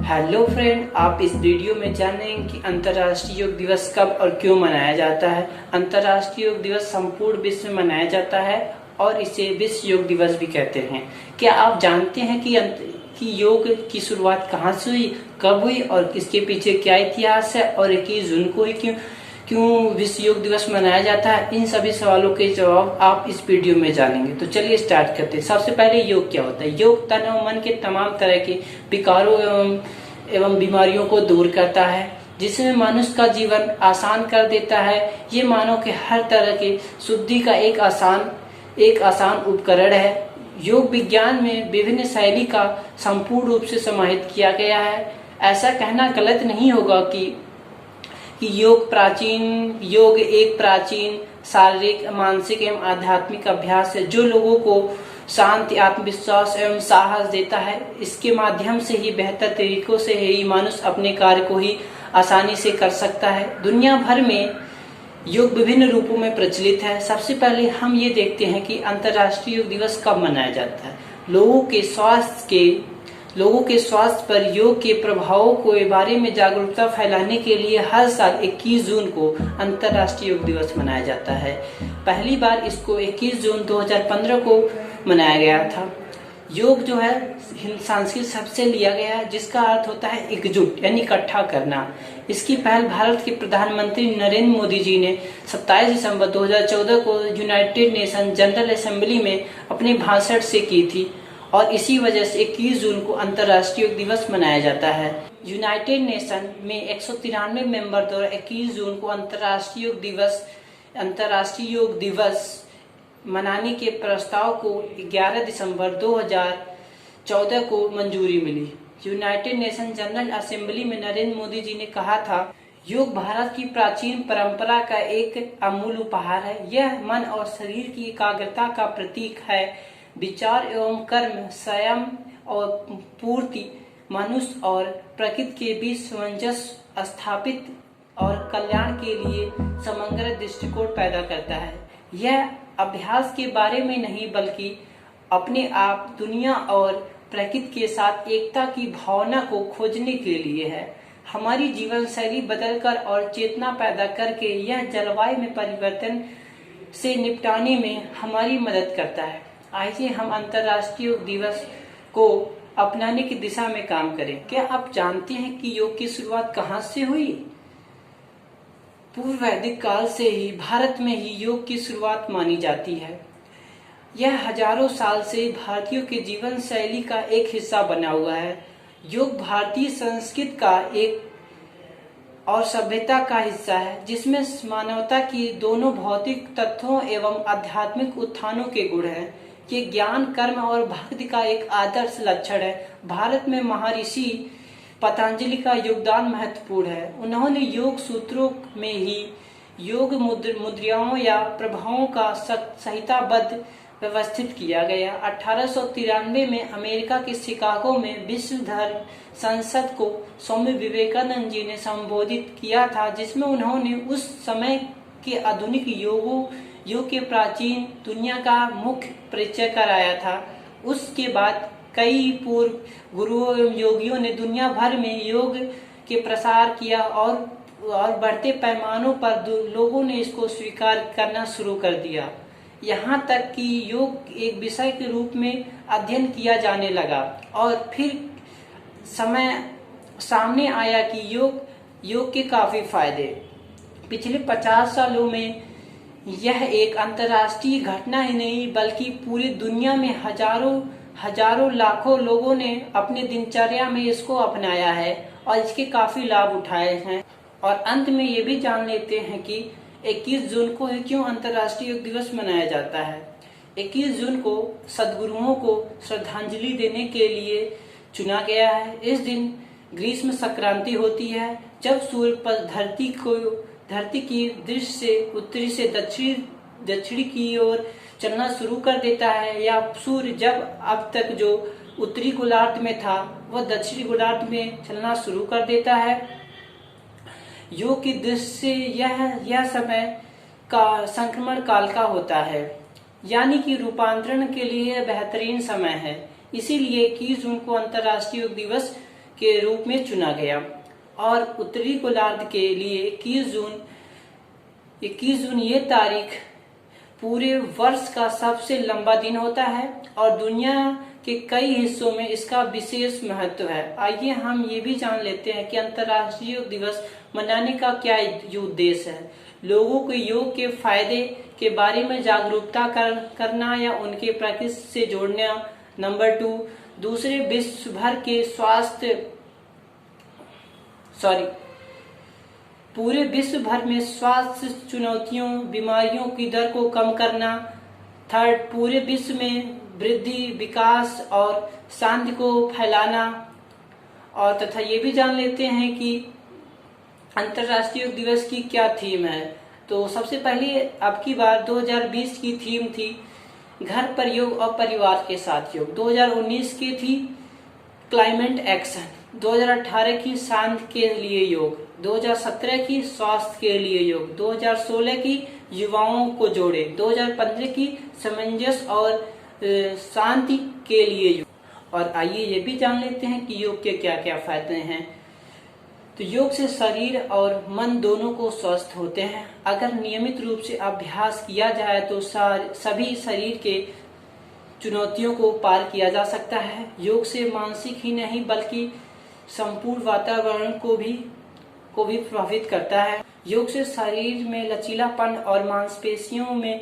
Hello friend, आप इस video में जानेंगे कि अंतर्राष्ट्रीय योग दिवस कब और क्यों मनाया जाता है। अंतर्राष्ट्रीय योग दिवस संपूर्ण विश्व में मनाया जाता है और इसे विश्व योग दिवस भी कहते हैं। क्या आप जानते हैं कि योग की शुरुआत कहाँ से हुई, कब हुई और इसके पीछे क्या इतिहास है और 21 जून को ही क्यों विश्व योग दिवस मनाया जाता है? इन सभी सवालों के जवाब आप इस वीडियो में जानेंगे। तो चलिए स्टार्ट करते हैं। सबसे पहले योग क्या होता है। योग तन और मन के तमाम तरह के विकारों एवं बीमारियों को दूर करता है, जिसमें मनुष्य का जीवन आसान कर देता है। ये मानव के हर तरह के शुद्धि का एक आसान उपकरण है। योग विज्ञान में विभिन्न शैली का संपूर्ण रूप से समाहित किया गया है। ऐसा कहना गलत नहीं होगा कि योग एक प्राचीन शारीरिक, मानसिक एवं आध्यात्मिक अभ्यास है जो लोगों को शांति, आत्मविश्वास एवं साहस देता है। इसके माध्यम से ही बेहतर तरीकों से ही मनुष्य अपने कार्य को ही आसानी से कर सकता है। दुनिया भर में योग विभिन्न रूपों में प्रचलित है। सबसे पहले हम ये देखते हैं कि अंतर्राष्ट्रीय योग दिवस कब मनाया जाता है। लोगों के स्वास्थ्य पर योग के प्रभावों के बारे में जागरूकता फैलाने के लिए हर साल 21 जून को अंतर्राष्ट्रीय योग दिवस मनाया जाता है। पहली बार इसको 21 जून 2015 को मनाया गया था। योग जो है संस्कृत शब्द से लिया गया है, जिसका अर्थ होता है एकजुट यानी इकट्ठा करना। इसकी पहल भारत के प्रधानमंत्री नरेंद्र मोदी जी ने 27 दिसंबर 2014 को यूनाइटेड नेशन जनरल असेंबली में अपने भाषण से की थी और इसी वजह से 21 जून को अंतर्राष्ट्रीय योग दिवस मनाया जाता है। यूनाइटेड नेशन में 193 मेंबर द्वारा 21 जून को अंतर्राष्ट्रीय योग दिवस मनाने के प्रस्ताव को 11 दिसंबर 2014 को मंजूरी मिली। यूनाइटेड नेशन जनरल असेंबली में नरेंद्र मोदी जी ने कहा था, योग भारत की प्राचीन परंपरा का एक अमूल्य उपहार है। यह मन और शरीर की एकाग्रता का प्रतीक है। विचार एवं कर्म, संयम और पूर्ति, मनुष्य और प्रकृति के बीच सामंजस्य स्थापित और कल्याण के लिए समग्र दृष्टिकोण पैदा करता है। यह अभ्यास के बारे में नहीं बल्कि अपने आप, दुनिया और प्रकृति के साथ एकता की भावना को खोजने के लिए है। हमारी जीवन शैली बदलकर और चेतना पैदा करके यह जलवायु में परिवर्तन से निपटाने में हमारी मदद करता है। आइए हम अंतर्राष्ट्रीय योग दिवस को अपनाने की दिशा में काम करें। क्या आप जानते हैं कि योग की शुरुआत कहाँ से हुई? पूर्व वैदिक काल से ही भारत में ही योग की शुरुआत मानी जाती है। यह हजारों साल से भारतीयों के जीवन शैली का एक हिस्सा बना हुआ है। योग भारतीय संस्कृति का एक और सभ्यता का हिस्सा है, जिसमें मानवता की दोनों भौतिक तत्वों एवं आध्यात्मिक उत्थानों के गुण हैं। ये ज्ञान, कर्म और भक्ति का एक आदर्श लक्षण है। भारत में महर्षि पतंजलि का योगदान महत्वपूर्ण है। उन्होंने योग सूत्रों में ही योग मुद्राओं या प्रभावों का संहिताबद्ध व्यवस्थित किया गया। 1893 में अमेरिका के शिकागो में विश्व धर्म संसद को स्वामी विवेकानंद जी ने संबोधित किया था, जिसमें उन्होंने उस समय के आधुनिक योग के प्राचीन दुनिया का मुख्य परिचय कराया था। उसके बाद कई पूर्व गुरुओं एवं योगियों ने दुनिया भर में योग के प्रसार किया और बढ़ते पैमानों पर लोगों ने इसको स्वीकार करना शुरू कर दिया। यहाँ तक कि योग एक विषय के रूप में अध्ययन किया जाने लगा और फिर समय सामने आया कि योग के काफी फायदे। पिछले 50 सालों में यह एक अंतर्राष्ट्रीय घटना ही नहीं बल्कि पूरी दुनिया में हजारों लाखों लोगों ने अपने दिनचर्या में इसको अपनाया है और इसके काफी लाभ उठाए हैं। और अंत में ये भी जान लेते हैं कि 21 जून को क्यों अंतर्राष्ट्रीय योग दिवस मनाया जाता है। 21 जून को सद्गुरुओं को श्रद्धांजलि देने के लिए चुना गया है। इस दिन ग्रीष्म संक्रांति होती है, जब सूर्य पर धरती की दृष्टि से उत्तरी से दक्षिणी की ओर चलना शुरू कर देता है, या सूर्य जब अब तक जो उत्तरी गोलार्ध में था वह दक्षिणी गोलार्ध में चलना शुरू कर देता है। योग की दृष्टि से यह समय का संक्रमण काल का होता है, यानी कि रूपांतरण के लिए बेहतरीन समय है। इसीलिए 21 जून को अंतर्राष्ट्रीय योग दिवस के रूप में चुना गया और उत्तरी गोलार्ध के लिए 21 जून ये तारीख पूरे वर्ष का सबसे लंबा दिन होता है और दुनिया के कई हिस्सों में इसका विशेष महत्व है। आइए हम ये भी जान लेते हैं कि अंतर्राष्ट्रीय योग दिवस मनाने का क्या उद्देश्य है। लोगों को योग के फायदे के बारे में जागरूकता करना या उनके प्रकृति से जोड़ना। नंबर 2, दूसरे विश्व भर के पूरे विश्व भर में स्वास्थ्य चुनौतियों बीमारियों की दर को कम करना। 3, पूरे विश्व में वृद्धि विकास और शांति को फैलाना। और तथा ये भी जान लेते हैं कि अंतर्राष्ट्रीय योग दिवस की क्या थीम है। तो सबसे पहले अब की बार 2020 की थीम थी घर पर योग और परिवार के साथ योग। 2019 की थी क्लाइमेट एक्शन। 2018 की शांति के लिए योग। 2017 की स्वास्थ्य के लिए योग। 2016 की युवाओं को जोड़े। 2015 की सामंजस्य और शांति के लिए योग। और आइए ये भी जान लेते हैं कि योग के क्या क्या फायदे हैं। तो योग से शरीर और मन दोनों को स्वस्थ होते हैं। अगर नियमित रूप से अभ्यास किया जाए तो सभी शरीर के चुनौतियों को पार किया जा सकता है। योग से मानसिक ही नहीं बल्कि संपूर्ण वातावरण को भी प्रभावित करता है। योग से शरीर में लचीलापन और मांसपेशियों में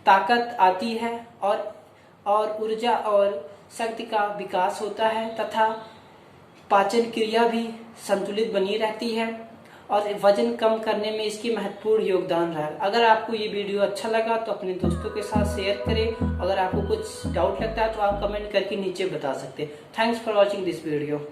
ताकत आती है और ऊर्जा और शक्ति का विकास होता है तथा पाचन क्रिया भी संतुलित बनी रहती है और वजन कम करने में इसकी महत्वपूर्ण योगदान रहा है। अगर आपको ये वीडियो अच्छा लगा तो अपने दोस्तों के साथ शेयर करें। अगर आपको कुछ डाउट लगता है तो आप कमेंट करके नीचे बता सकते हैं। Thanks for watching this video.